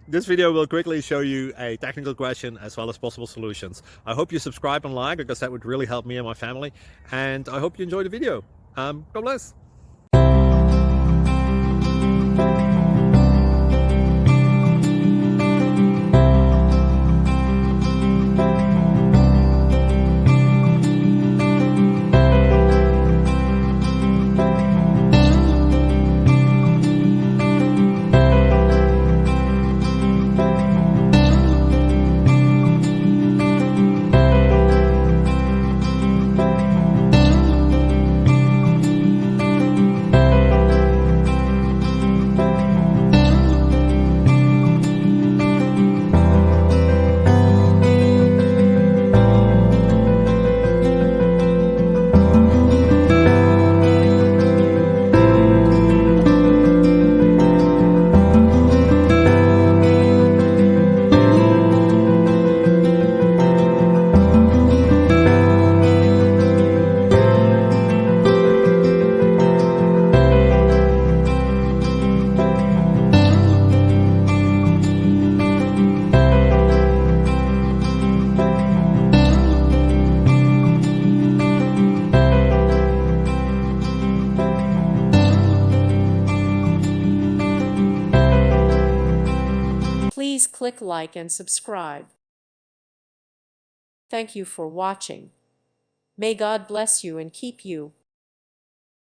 This video will quickly show you a technical question as well as possible solutions. I hope you subscribe and like because that would really help me and my family. And I hope you enjoy the video. God bless. Please click like and subscribe. Thank you for watching. May God bless you and keep you.